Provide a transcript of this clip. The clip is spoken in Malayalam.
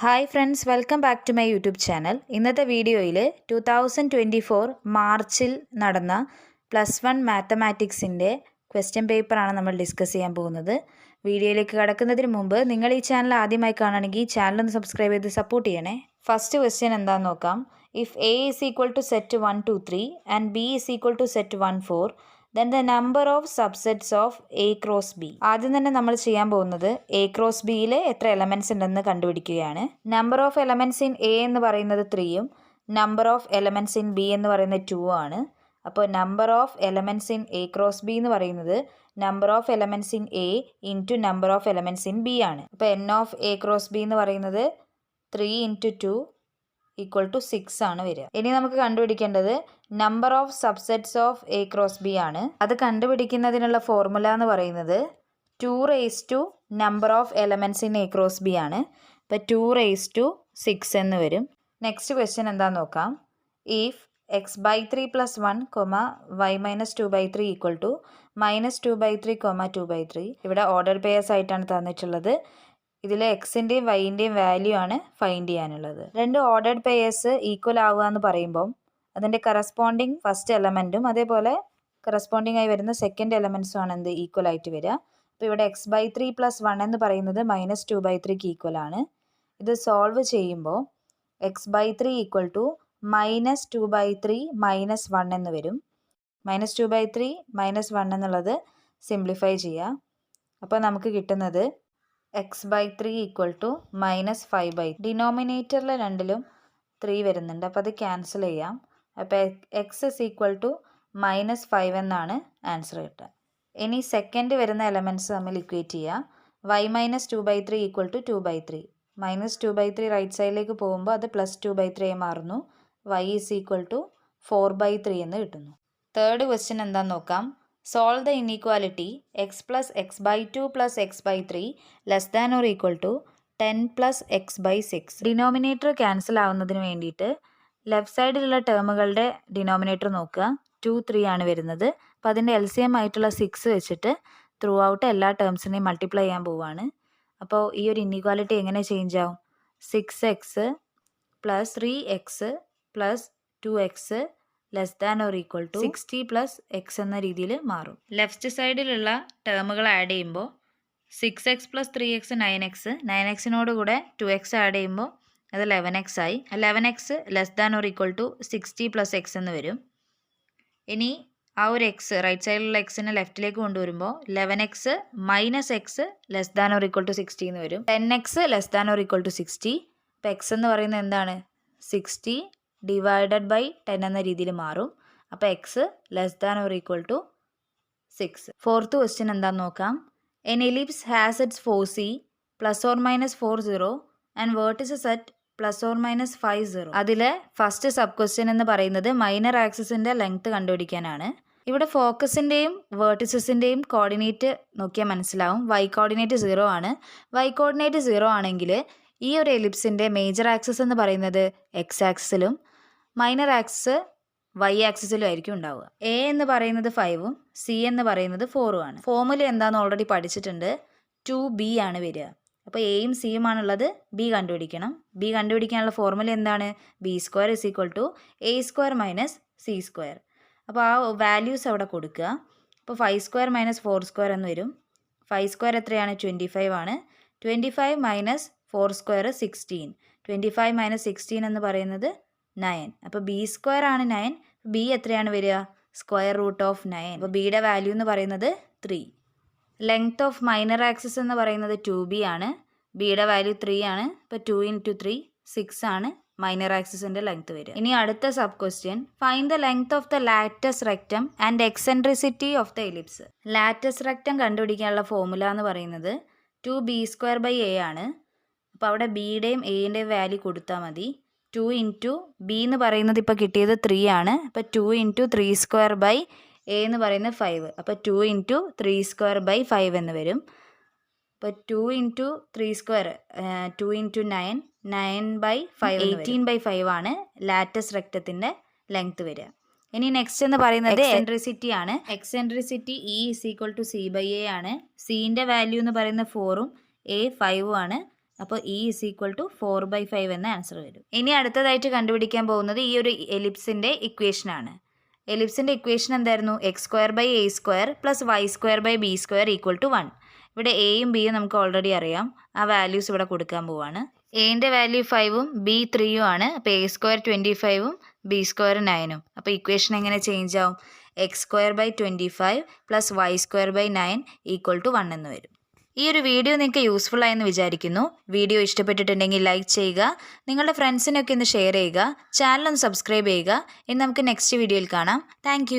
Hi friends, welcome back to my YouTube channel. ഇന്നത്തെ വീഡിയോയിൽ 2024 മാർച്ചിൽ നടന്ന +1 മാത്തമാറ്റിക്സിൻ്റെ ക്വസ്റ്റ്യൻ പേപ്പറാണ് നമ്മൾ ഡിസ്കസ് ചെയ്യാൻ പോകുന്നത്. വീഡിയോയിലേക്ക് കടക്കുന്നതിന് മുമ്പ് നിങ്ങൾ ഈ ചാനൽ ആദ്യമായി കാണുകയാണെങ്കിൽ ചാനൽ ഒന്ന് സബ്സ്ക്രൈബ് ചെയ്ത് സപ്പോർട്ട് ചെയ്യണേ. ഫസ്റ്റ് ക്വസ്റ്റ്യൻ എന്താണെന്ന് നോക്കാം. If A is equal to set 1 2 3 and B is equal to set 1 4 then the number of subsets of A cross B. ആദ്യം തന്നെ നമ്മൾ ചെയ്യാൻ പോകുന്നത് A cross Bയിൽ എത്ര എലമെൻറ്റ്സ് ഉണ്ടെന്ന് കണ്ടുപിടിക്കുകയാണ്. Number of elements in A എന്ന് പറയുന്നത് 3ഉം number of elements in B എന്ന് പറയുന്നത് 2 ആണ്. അപ്പോൾ number of elements in A cross B എന്ന് പറയുന്നത് number of elements in A into number of elements in B ആണ്. അപ്പോൾ N of A cross B എന്ന് പറയുന്നത് 3 × 2 = 6 ആണ് വരിക. ഇനി നമുക്ക് കണ്ടുപിടിക്കേണ്ടത് number of subsets of A cross B ആണ്. അത് കണ്ടുപിടിക്കുന്നതിനുള്ള ഫോർമുല എന്ന് പറയുന്നത് 2 raise to number of elements in A cross B ആണ്. അപ്പോൾ 2 റേസ് ടു 6 എന്ന് വരും. നെക്സ്റ്റ് ക്വസ്റ്റ്യൻ എന്താണെന്ന് നോക്കാം. If x/3 + 1, y - 2/3 = -2/3, 2/3. ഇവിടെ ഓർഡർ പെയർസ് ആയിട്ടാണ് തന്നിട്ടുള്ളത്. ഇതിൽ എക്സിൻ്റെയും വൈൻ്റെയും വാല്യൂ ആണ് ഫൈൻഡ് ചെയ്യാനുള്ളത്. രണ്ട് ഓർഡർഡ് പെയേഴ്സ് ഈക്വൽ ആവുക എന്ന് പറയുമ്പം അതിൻ്റെ കറസ്പോണ്ടിങ് ഫസ്റ്റ് എലമെൻറ്റും അതേപോലെ കറസ്പോണ്ടിങ് ആയി വരുന്ന സെക്കൻഡ് എലമെൻറ്റ്സും ആണ് എന്ത് ഈക്വൽ ആയിട്ട് വരിക. അപ്പോൾ ഇവിടെ x/3 + 1 എന്ന് പറയുന്നത് -2/3 ഈക്വൽ ആണ്. ഇത് സോൾവ് ചെയ്യുമ്പോൾ x/3 = -2/3 - 1 എന്ന് വരും. -2/3 - 1 എന്നുള്ളത് സിംപ്ലിഫൈ ചെയ്യുക. അപ്പോൾ നമുക്ക് കിട്ടുന്നത് x/3 = -5/3. ഡിനോമിനേറ്ററിൽ രണ്ടിലും 3 വരുന്നുണ്ട്, അപ്പോൾ അത് ക്യാൻസൽ ചെയ്യാം. അപ്പോൾ x = -5 എന്നാണ് ആൻസർ കിട്ടുക. ഇനി സെക്കൻഡ് വരുന്ന എലമെൻറ്റ്സ് തമ്മിൽ ഇക്വേറ്റ് ചെയ്യുക. y - 2/3 = 2/3. -2/3 റൈറ്റ് സൈഡിലേക്ക് പോകുമ്പോൾ അത് +2/3 ആയി മാറുന്നു. y = 4/3 എന്ന് കിട്ടുന്നു. തേർഡ് ക്വസ്റ്റ്യൻ എന്താണെന്ന് നോക്കാം. Solve the inequality x + x/2 + x/3 <= 10 + x/6. Denominator cancel ആവുന്നതിന് വേണ്ടിയിട്ട് ലെഫ്റ്റ് സൈഡിലുള്ള ടേമുകളുടെ ഡിനോമിനേറ്റർ നോക്കുക. 2 3 ആണ് വരുന്നത്. അപ്പോൾ അതിൻ്റെ LCM ആയിട്ടുള്ള 6 വെച്ചിട്ട് ത്രൂ ഔട്ട് എല്ലാ ടേംസിനെയും മൾട്ടിപ്ലൈ ചെയ്യാൻ പോവുകയാണ്. അപ്പോൾ ഈ ഒരു ഇനീക്വാലിറ്റി എങ്ങനെ ചേഞ്ച് ആവും? 6x + 3x + 2x <= 60 + x എന്ന രീതിയിൽ മാറും. ലെഫ്റ്റ് സൈഡിലുള്ള ടേമുകൾ ആഡ് ചെയ്യുമ്പോൾ 6x + 3x 9x, 9xനോട് കൂടെ 2x ആഡ് ചെയ്യുമ്പോൾ അത് 11x ആയി. 11x <= 60 + x എന്ന് വരും. ഇനി ആ ഒരു എക്സ് റൈറ്റ് സൈഡിലുള്ള എക്സിനെ ലെഫ്റ്റിലേക്ക് കൊണ്ടുവരുമ്പോൾ 11x - x <= 60 എന്ന് വരും. 10x <= 60. അപ്പോൾ എക്സ് എന്ന് പറയുന്നത് എന്താണ്? 60 ഡിവൈഡഡ് ബൈ 10 എന്ന രീതിയിൽ മാറും. അപ്പോൾ x <= 6. ഫോർത്ത് ക്വസ്റ്റ്യൻ എന്താണെന്ന് നോക്കാം. N ellipse has it's foci ±40 and vertices at ±50. അതിലെ ഫസ്റ്റ് സബ് ക്വസ്റ്റ്യൻ എന്ന് പറയുന്നത് മൈനർ ആക്സിസിൻ്റെ ലെങ്ത് കണ്ടുപിടിക്കാനാണ്. ഇവിടെ ഫോക്കസിൻ്റെയും വേർട്ടിസസിൻ്റെയും കോർഡിനേറ്റ് നോക്കിയാൽ മനസ്സിലാവും. y കോർഡിനേറ്റ് 0 ആണ്. y കോർഡിനേറ്റ് 0 ആണെങ്കിൽ ഈ ഒരു എലിപ്സിൻ്റെ മേജർ ആക്സിസ് എന്ന് പറയുന്നത് x ആക്സിസിലും മൈനർ ആക്സിസ് y ആക്സിസിലും ആയിരിക്കും ഉണ്ടാവുക. a എന്ന് പറയുന്നത് 5ഉം c എന്ന് പറയുന്നത് 4ഉം ആണ്. ഫോർമുല എന്താണെന്ന് ഓൾറെഡി പഠിച്ചിട്ടുണ്ട്. 2b ആണ് വരിക. അപ്പോൾ എയും സിയും ആണുള്ളത്. b കണ്ടുപിടിക്കണം. b കണ്ടുപിടിക്കാനുള്ള ഫോർമുല എന്താണ്? b² = a² - c². അപ്പോൾ ആ വാല്യൂസ് അവിടെ കൊടുക്കുക. അപ്പോൾ 5² - 4² എന്ന് വരും. 5² എത്രയാണ്? 25 ആണ്. 25 - 4² 16. 25 - 16 എന്ന് പറയുന്നത് 9. അപ്പോൾ b² ആണ് 9. b എത്രയാണ് വരിക? √9. അപ്പോൾ ബിയുടെ വാല്യൂ എന്ന് പറയുന്നത് 3. ലെങ്ത് ഓഫ് മൈനർ ആക്സിസ് എന്ന് പറയുന്നത് 2b ആണ്. ബിയുടെ വാല്യൂ 3 ആണ്. അപ്പോൾ 2 × 3 6 ആണ് മൈനർ ആക്സിസിൻ്റെ ലെങ്ത് വരിക. ഇനി അടുത്ത sub question. Find the length of the latus rectum and eccentricity of the ellipse. Latus rectum കണ്ടുപിടിക്കാനുള്ള ഫോർമുല എന്ന് പറയുന്നത് 2b² a ആണ്. അപ്പോൾ അവിടെ ബിയുടെയും എയുടെയും വാല്യൂ കൊടുത്താൽ മതി. 2 × b എന്ന് പറയുന്നത് ഇപ്പോൾ കിട്ടിയത് 3 ആണ്. അപ്പോൾ 2 × 3² a എന്ന് പറയുന്നത് 5. അപ്പോൾ 2 × 3² 5 എന്ന് വരും. അപ്പോൾ 2 × 3² 2 × 9 9/5 18/5 ആണ് ലാറ്റസ് റെക്റ്റത്തിൻ്റെ ലെങ്ത് വരിക. ഇനി നെക്സ്റ്റ് എന്ന് പറയുന്നത് എക്സെൻട്രിസിറ്റി ആണ്. എക്സെൻട്രിസിറ്റി E = c/a ആണ്. സിൻ്റെ വാല്യൂ എന്ന് പറയുന്നത് 4ഉം a 5ഉം ആണ്. അപ്പോൾ E ഈസ് ഈക്വൽ ടു 4/5 എന്ന ആൻസർ വരും. ഇനി അടുത്തതായിട്ട് കണ്ടുപിടിക്കാൻ പോകുന്നത് ഈ ഒരു എലിപ്സിൻ്റെ ഇക്വേഷനാണ്. എലിപ്സിൻ്റെ ഇക്വേഷൻ എന്തായിരുന്നു? x² / a² + y² / b² = 1. ഇവിടെ എയും ബിയും നമുക്ക് ഓൾറെഡി അറിയാം. ആ വാല്യൂസ് ഇവിടെ കൊടുക്കാൻ പോവാണ്. എന്റെ വാല്യൂ 5ഉം ബി 3ഉം ആണ്. അപ്പോൾ a² 25ഉം b² 9ഉം. അപ്പോൾ ഇക്വേഷൻ എങ്ങനെ ചേഞ്ച് ആവും? x² / 25 + y² / 9 = 1 എന്ന് വരും. ഈ ഒരു വീഡിയോ നിങ്ങൾക്ക് യൂസ്ഫുൾ ആയെന്ന് വിചാരിക്കുന്നു. വീഡിയോ ഇഷ്ടപ്പെട്ടിട്ടുണ്ടെങ്കിൽ ലൈക്ക് ചെയ്യുക, നിങ്ങളുടെ ഫ്രണ്ട്സിനൊക്കെ ഒന്ന് ഷെയർ ചെയ്യുക, ചാനൽ ഒന്ന് സബ്സ്ക്രൈബ് ചെയ്യുക. ഇനി നമുക്ക് നെക്സ്റ്റ് വീഡിയോയിൽ കാണാം. താങ്ക്